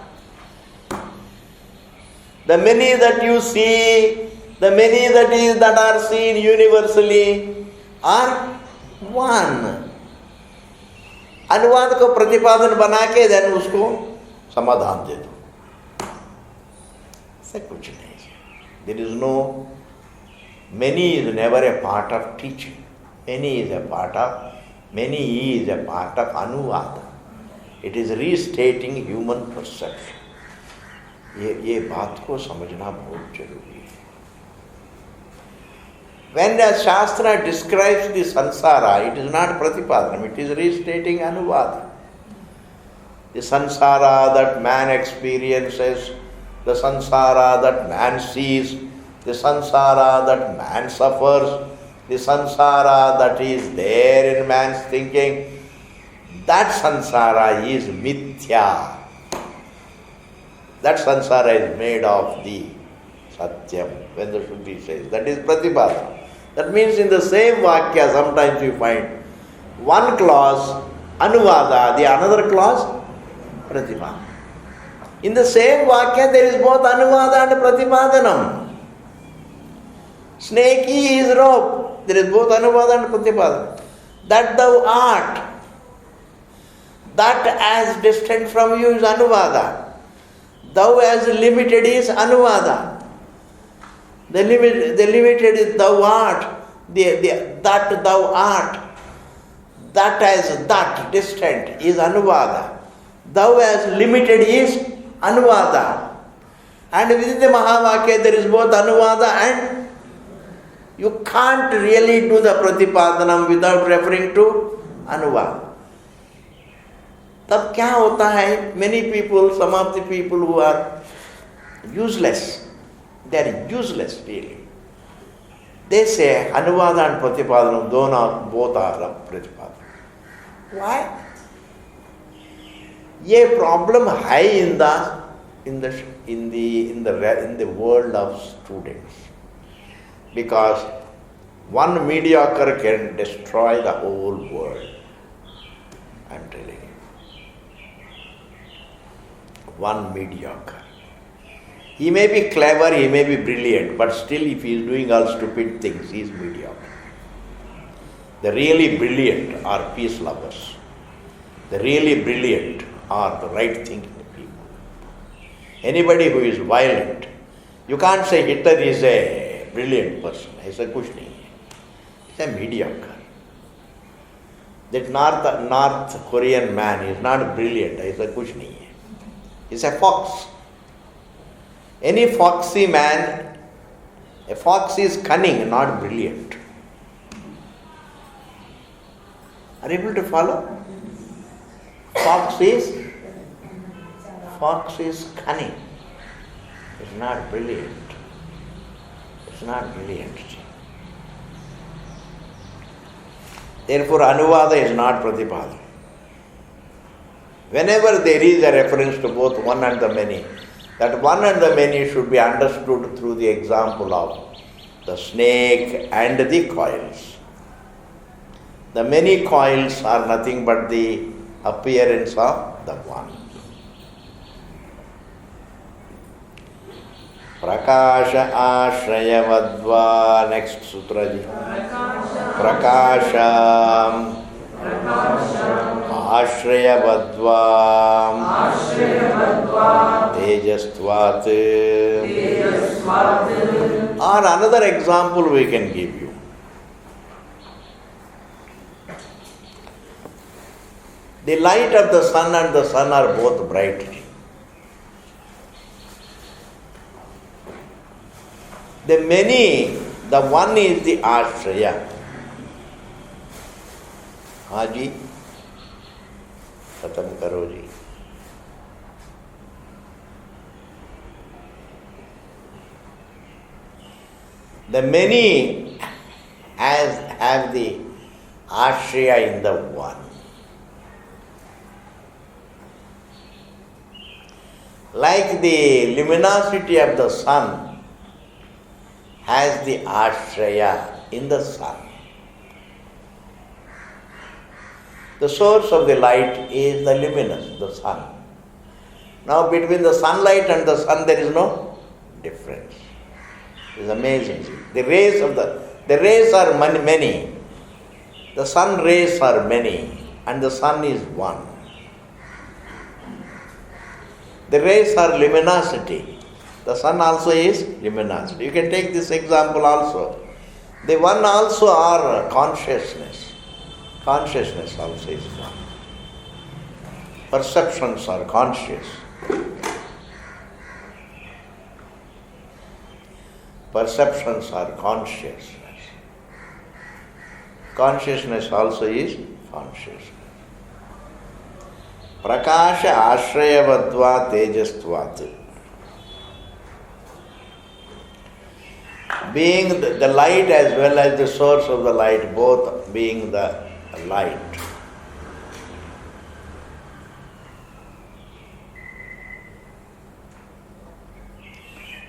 The many that you see, the many that are seen universally are one. अनुवाद को प्रतिपादन बना के then उसको समाधान दे दो, ऐसा कुछ नहीं. There is no, many is never a part of teaching. Many is a part of anuvada. It is restating human perception. ये बात को समझना बहुत जरूरी है. When the Shastra describes the sansara, it is not pratipadanam, it is restating anuvada. The sansara that man experiences, the sansara that man sees, the sansara that man suffers, the sansara that is there in man's thinking, that sansara is mithya. That sansara is made of the satyam, when the Shruti says. That is pratipadanam. That means in the same vakya, sometimes you find one clause, anuvada, the another clause, pratipadanam. In the same vakya, there is both anuvada and pratipadanam. Snakey is rope, there is both anuvada and pratipadanam. That thou art, that as distant from you is anuvada. Thou as limited is anuvada. The limited is thou art, that thou art. That as that, distant, is anuvada. Thou as limited is anuvada. And within the Mahavakya there is both anuvada and you can't really do the pratipadanam without referring to anuvada. तब क्या होता है? Many people, some of the people who are useless, they are useless really. They say anuvada and pratipadanam, both are pratipadanam. Why? ये problem है in the world of students, because one mediocre can destroy the whole world. I am telling you, one mediocre. He may be clever, he may be brilliant, but still if he is doing all stupid things, he is mediocre. The really brilliant are peace lovers. The really brilliant are the right thinking people. Anybody who is violent, you can't say Hitler is a brilliant person. ऐसा कुछ नहीं है. He's a mediocre. That North Korean man is not brilliant. ऐसा कुछ नहीं है. He's a fox. Any foxy man, a fox is cunning, not brilliant. Are you able to follow? Fox is cunning. It's not brilliant. It's not brilliant. Therefore, anuvada is not pratipada. Whenever there is a reference to both one and the many, that one and the many should be understood through the example of the snake and the coils. The many coils are nothing but the appearance of the one. Prakasha ashrayavadva. Next sutra ji. Prakasha ashrayavadva tejastvat. Or another example we can give you. The light of the sun and the sun are both bright. The many, the one is the ashraya. Haji, khatam karo ji. The many have the ashraya in the one. Like the luminosity of the sun has the ashraya in the sun. The source of the light is the luminous, the sun. Now between the sunlight and the sun there is no difference. It is amazing. The rays are many. The sun rays are many and the sun is one. The rays are luminosity. The sun also is luminosity. You can take this example also. The one also are consciousness. Consciousness also is one. Perceptions are conscious. Perceptions are consciousness. Consciousness also is consciousness. Prakasha ashrayavadva tejastvat. Being the light as well as the source of the light, both being the light.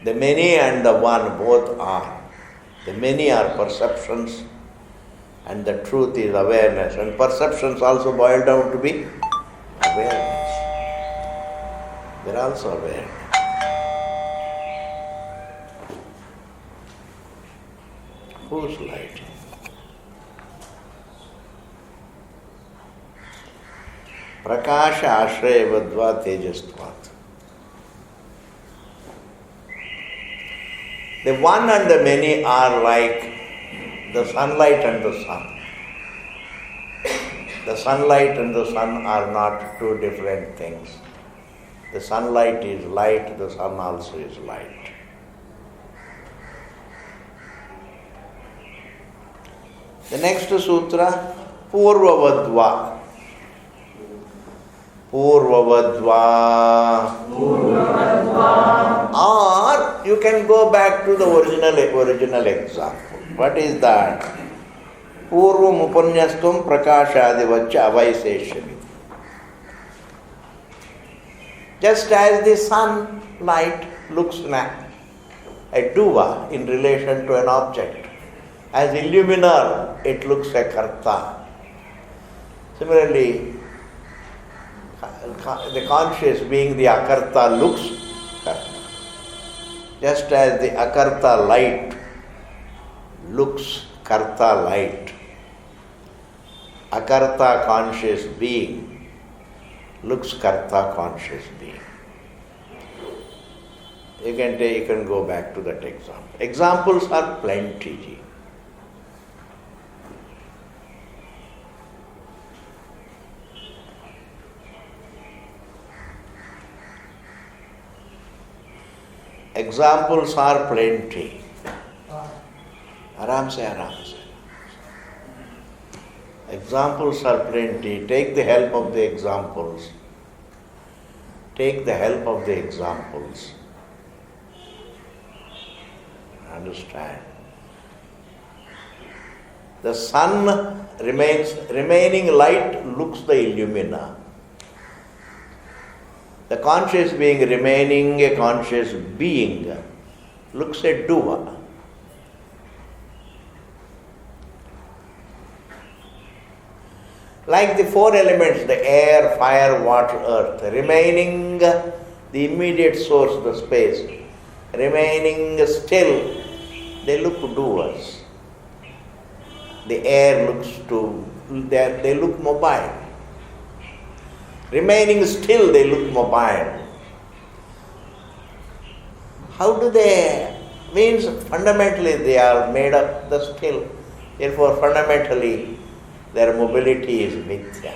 The many and the one both are. The many are perceptions and the truth is awareness. And perceptions also boil down to be awareness. They are also awareness. Whose light? Prakasha ashrayavadva tejastvat. The one and the many are like the sunlight and the sun. The sunlight and the sun are not two different things. The sunlight is light, the sun also is light. The next sutra, Purvavadva. Purvavadva. Or you can go back to the original example. What is that? Purvam upanyastam prakashadivaccha avaiseshami. Just as the sunlight looks a duva in relation to an object, as illuminer it looks a karta. Similarly, the conscious being the akarta looks karta. Just as the akarta light looks karta light, akarta conscious being looks karta conscious being. You can go back to that example. Examples are plenty. Examples are plenty. Aram se. Examples are plenty. Take the help of the examples. Take the help of the examples. Understand. The sun remaining light looks the illumina. The conscious being remaining a conscious being looks a duva. Like the four elements, the air, fire, water, earth, remaining the immediate source, the space, remaining still, they look doers. The air they look mobile. Remaining still, they look mobile. How do they? Means fundamentally they are made of the still. Therefore, fundamentally, their mobility is mithya.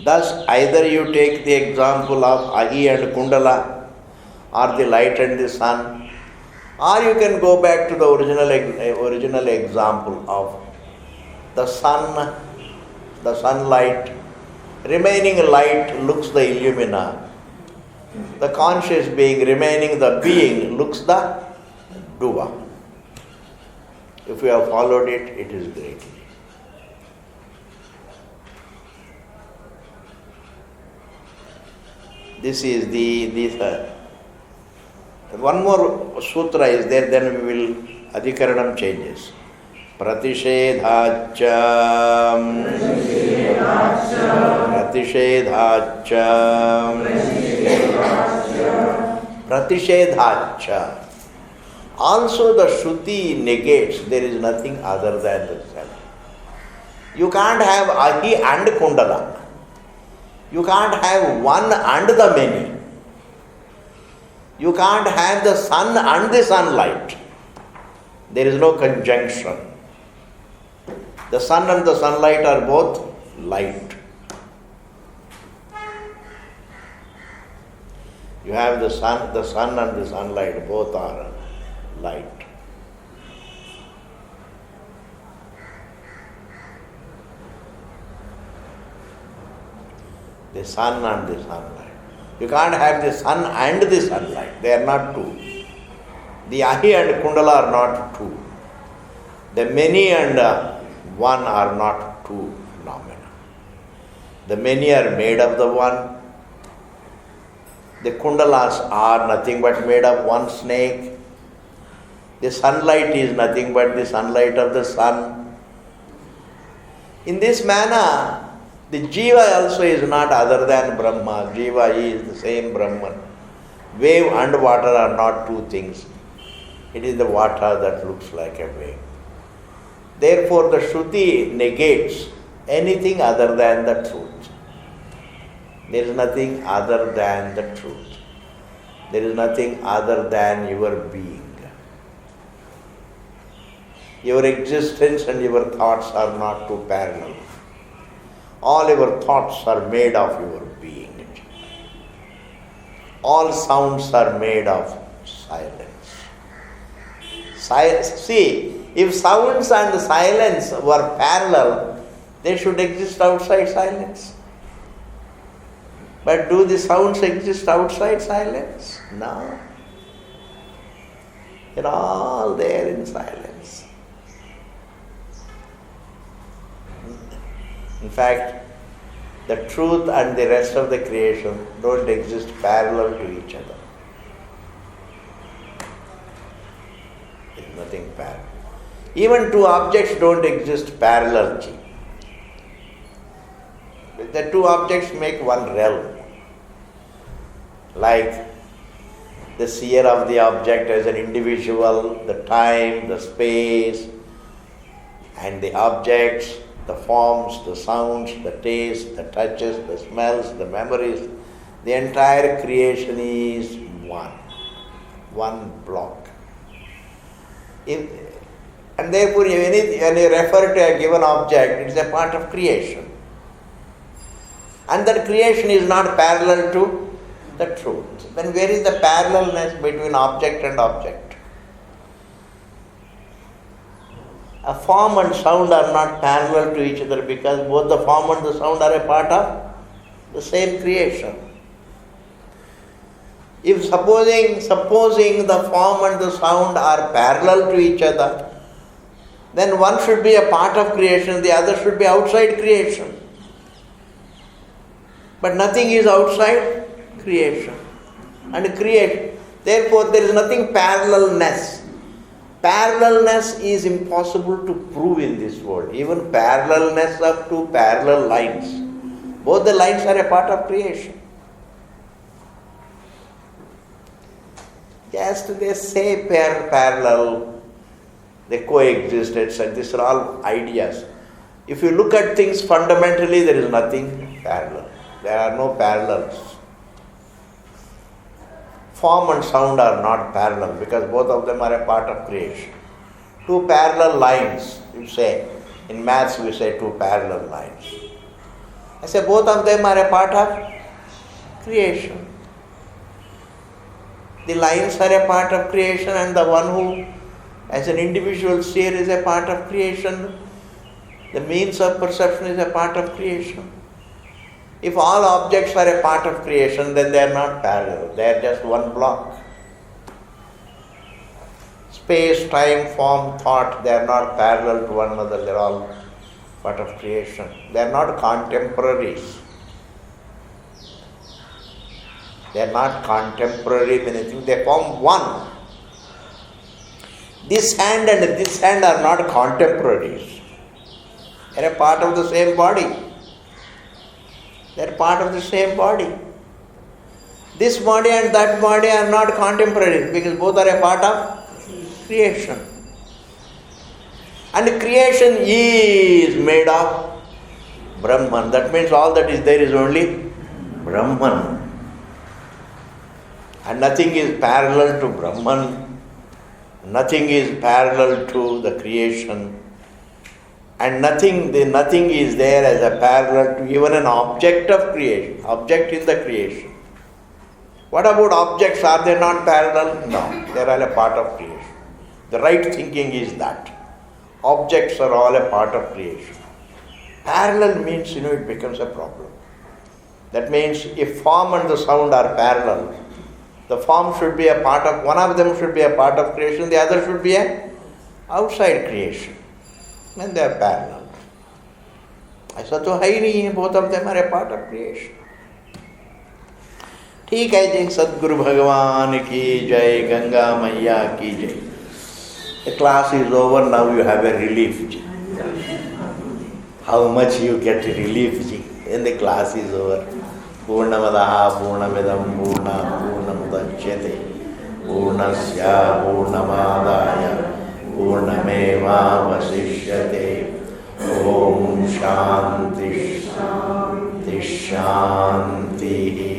Thus, either you take the example of Ahi and Kundala, or the light and the sun, or you can go back to the original example of the sun, the sunlight. Remaining light looks the illumina. The conscious being, remaining the being, looks the duva. If you have followed it, it is great. This is one more sutra is there, then we will, Adhikaranam changes. Pratishedhacha. Pratishedhacha. Also the Shruti negates there is nothing other than the self. You can't have Ahi and Kundala. You can't have one and the many. You can't have the sun and the sunlight. There is no conjunction. The sun and the sunlight are both light. You have the sun and the sunlight, both are light. The sun and the sunlight. You can't have the sun and the sunlight. They are not two. The Ahi and Kundala are not two. The many and one are not two phenomena. The many are made of the one. The Kundalas are nothing but made of one snake. The sunlight is nothing but the sunlight of the sun. In this manner, the Jiva also is not other than Brahma. Jiva is the same Brahman. Wave and water are not two things. It is the water that looks like a wave. Therefore, the Shruti negates anything other than the truth. There is nothing other than the truth. There is nothing other than your being. Your existence and your thoughts are not two parallel. All your thoughts are made of your being. All sounds are made of silence. See, if sounds and silence were parallel, they should exist outside silence. But do the sounds exist outside silence? No. They're all there in silence. In fact, the truth and the rest of the creation don't exist parallel to each other. There is nothing parallel. Even two objects don't exist parallel. The two objects make one realm. Like the seer of the object as an individual, the time, the space, and the objects, the forms, the sounds, the taste, the touches, the smells, the memories, the entire creation is one block. And therefore, when you refer to a given object, it is a part of creation. And that creation is not parallel to the truth. Then where is the parallelness between object and object? A form and sound are not parallel to each other because both the form and the sound are a part of the same creation. If supposing the form and the sound are parallel to each other, then one should be a part of creation, the other should be outside creation. But nothing is outside creation. And creation. Therefore, there is nothing parallelness. Parallelness is impossible to prove in this world. Even parallelness of two parallel lines. Both the lines are a part of creation. Just they say parallel, they coexist, etc. These are all ideas. If you look at things fundamentally, there is nothing parallel. There are no parallels. Form and sound are not parallel because both of them are a part of creation. Two parallel lines, you say. In maths we say two parallel lines. I say both of them are a part of creation. The lines are a part of creation and the one who as an individual seer is a part of creation. The means of perception is a part of creation. If all objects are a part of creation, then they are not parallel. They are just one block. Space, time, form, thought, they are not parallel to one another. They are all part of creation. They are not contemporaries. They are not contemporary in anything. They form one. This hand and this hand are not contemporaries. They are a part of the same body. They are part of the same body. This body and that body are not contemporary because both are a part of creation. And creation is made of Brahman. That means all that is there is only Brahman. And nothing is parallel to Brahman. Nothing is parallel to the creation. And nothing is there as a parallel to even an object of creation, object in the creation. What about objects? Are they not parallel? No, they are all a part of creation. The right thinking is that. Objects are all a part of creation. Parallel means, it becomes a problem. That means if form and the sound are parallel, the form should be a part of, one of them should be a part of creation, the other should be a outside creation. And they are parallel. ऐसा तो है ही नहीं है, both of them are a part of creation. ठीक है जी, सद्गुरु भगवान की जय, गंगा मैया की जय. The class is over, now you have a relief ji. How much you get relief ji when the class is over. Purnamadaha Purnamidam Purnam Purnamudachyate Purnasya Purnamadaya Purnameva Vasishyate. Om Shanti Shanti Shanti. buddhihi